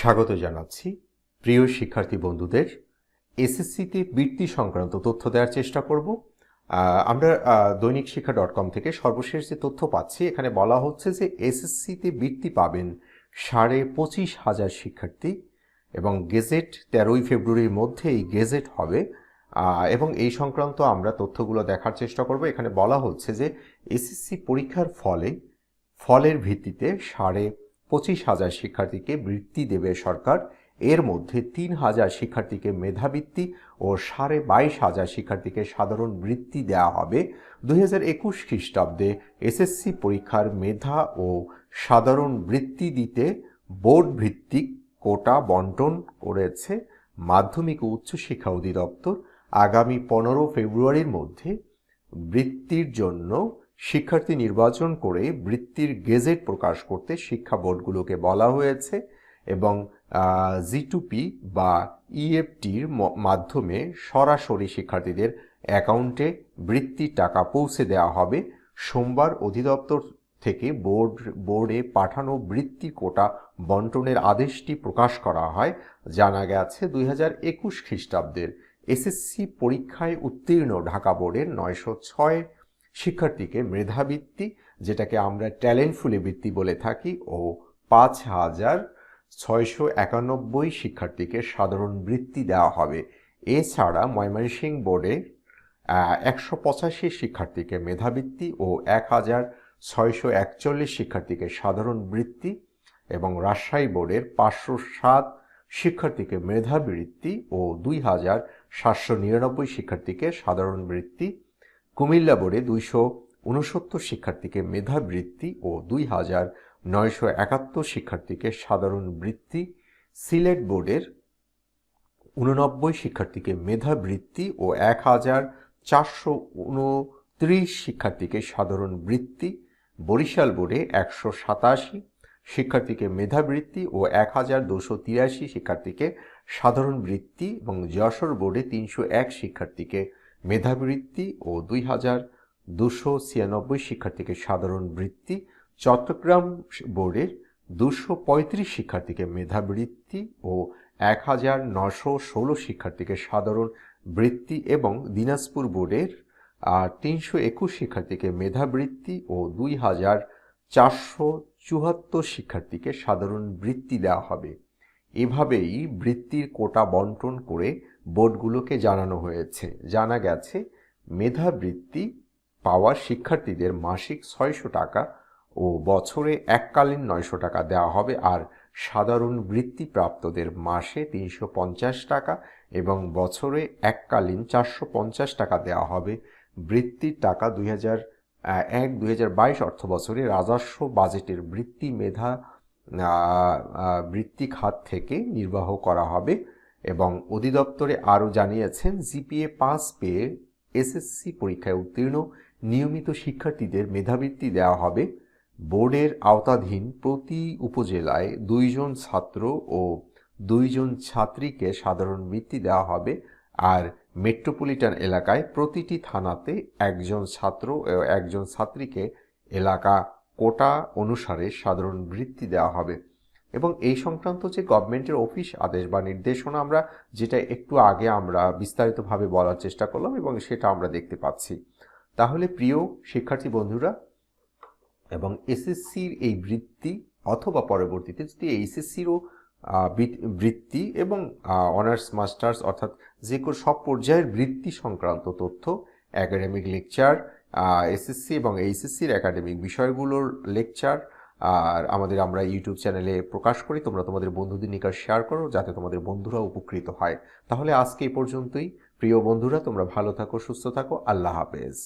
স্বাগত জানাচ্ছি প্রিয় শিক্ষার্থী বন্ধুদের। এসএসসিতে বৃত্তি সংক্রান্ত তথ্য দেওয়ার চেষ্টা করব। আমরা দৈনিক শিক্ষা.com থেকে সর্বশেষ যে তথ্য পাচ্ছি, এখানে বলা হচ্ছে যে এসএসসিতে বৃত্তি পাবেন 25,500 শিক্ষার্থী এবং গেজেট 13ই ফেব্রুয়ারির মধ্যে এই গেজেট হবে এবং এই সংক্রান্ত আমরা তথ্যগুলো দেখার চেষ্টা করব। এখানে বলা হচ্ছে যে এসএসসি পরীক্ষার ফলের ভিত্তিতে 25,500 শিক্ষার্থীকে বৃত্তি দেবে সরকার। এর মধ্যে 3,000 শিক্ষার্থীকে মেধাবৃত্তি ও 22,500 শিক্ষার্থীকে সাধারণ বৃত্তি দেওয়া হবে। 2021 খ্রিস্টাব্দে এসএসসি পরীক্ষার মেধা ও সাধারণ বৃত্তি দিতে বোর্ড ভিত্তিক কোটা বন্টন করেছে মাধ্যমিক ও উচ্চশিক্ষা অধিদপ্তর। আগামী 15 ফেব্রুয়ারির মধ্যে বৃত্তির জন্য শিক্ষার্থী নির্বাচন করে বৃত্তির গেজেট প্রকাশ করতে শিক্ষা বোর্ডগুলোকে বলা হয়েছে এবং G2P বা EFTর মাধ্যমে সরাসরি শিক্ষার্থীদের অ্যাকাউন্টে বৃত্তির টাকা পৌঁছে দেওয়া হবে। সোমবার অধিদপ্তর থেকে বোর্ডে পাঠানো বৃত্তি কোটা বন্টনের আদেশটি প্রকাশ করা হয়। জানা গেছে 2021 খ্রিস্টাব্দের এসএসসি পরীক্ষায় উত্তীর্ণ ঢাকা বোর্ডের 906 শিক্ষার্থীকে মেধাবৃত্তি, যেটাকে আমরা ট্যালেন্টফুলি বৃত্তি বলে থাকি, ও 5,691 শিক্ষার্থীকে সাধারণ বৃত্তি দেওয়া হবে। এছাড়া ময়মনসিংহ বোর্ডে 185 শিক্ষার্থীকে মেধাবৃত্তি ও 1,641 শিক্ষার্থীকে সাধারণ বৃত্তি এবং রাজশাহী বোর্ডের 507 শিক্ষার্থীকে মেধাবৃত্তি ও 2,799 শিক্ষার্থীকে সাধারণ বৃত্তি। কুমিল্লা বোর্ডে 269 শিক্ষার্থীকে মেধাবৃত্তি ও 2,971 শিক্ষার্থীকে সাধারণ বৃত্তি। সিলেট বোর্ডের 89 শিক্ষার্থীকে মেধাবৃত্তি ও 1,429 শিক্ষার্থীকে সাধারণ বৃত্তি। বরিশাল বোর্ডে 187 শিক্ষার্থীকে মেধাবৃত্তি ও 1,283 শিক্ষার্থীকে সাধারণ বৃত্তি এবং যশোর বোর্ডে 301 শিক্ষার্থীকে মেধাবৃত্তি ও 2,296 শিক্ষার্থীকে সাধারণ বৃত্তি। চট্টগ্রাম বোর্ডের 235 শিক্ষার্থীকে মেধাবৃত্তি ও 1,916 শিক্ষার্থীকে সাধারণ বৃত্তি এবং দিনাজপুর বোর্ডের 321 শিক্ষার্থীকে মেধাবৃত্তি ও 2,474 শিক্ষার্থীকে সাধারণ বৃত্তি দেওয়া হবে। এভাবেই বৃত্তির কোটা বন্টন করে বোর্ডগুলোকে জানানো হয়েছে। জানা গেছে মেধাবৃত্তি পাওয়া শিক্ষার্থীদের মাসিক 600 টাকা ও বছরে এককালীন 900 টাকা দেওয়া হবে, আর সাধারণ বৃত্তি প্রাপ্তদের মাসে 350 টাকা এবং বছরে এককালীন 450 টাকা দেওয়া হবে। বৃত্তির টাকা 2001-2022 অর্থ বছরে রাজস্ব বাজেটের বৃত্তি খাত থেকে নির্বাহ করা হবে এবং অধিদপ্তরে আরও জানিয়েছেন জিপিএ 5 পেয়ে এসএসসি পরীক্ষায় উত্তীর্ণ নিয়মিত শিক্ষার্থীদের মেধাবৃত্তি দেওয়া হবে। বোর্ডের আওতাধীন প্রতি উপজেলায় 2 জন ছাত্র ও 2 জন ছাত্রীকে সাধারণ বৃত্তি দেওয়া হবে, আর মেট্রোপলিটন এলাকায় প্রতিটি থানাতে 1 জন ছাত্র ও 1 জন ছাত্রীকে এলাকা কোটা অনুসারে সাধারণ বৃত্তি দেওয়া হবে। এবং এই সংক্রান্ত যে গভর্নমেন্টের অফিস আদেশ বা নির্দেশনা, আমরা যেটা একটু আগে আমরা বিস্তারিতভাবে বলার চেষ্টা করলাম এবং সেটা আমরা দেখতে পাচ্ছি। তাহলে প্রিয় শিক্ষার্থী বন্ধুরা, এবং এসএসসির এই বৃত্তি অথবা পরবর্তীতে যদি এইচএসসিরও বৃত্তি এবং অনার্স মাস্টার্স অর্থাৎ যে কোনো সব পর্যায়ের বৃত্তি সংক্রান্ত তথ্য, একাডেমিক লেকচার, এসএসসি এবং এইচএসসির একাডেমিক বিষয়গুলোর লেকচার আর আমরা ইউটিউব চ্যানেলে প্রকাশ করি। তোমরা তোমাদের বন্ধুদের নিকট শেয়ার করো যাতে তোমাদের বন্ধুরা উপকৃত হয়। তাহলে আজকে এই পর্যন্তই। প্রিয় বন্ধুরা, তোমরা ভালো থাকো, সুস্থ থাকো। আল্লাহ হাফেজ।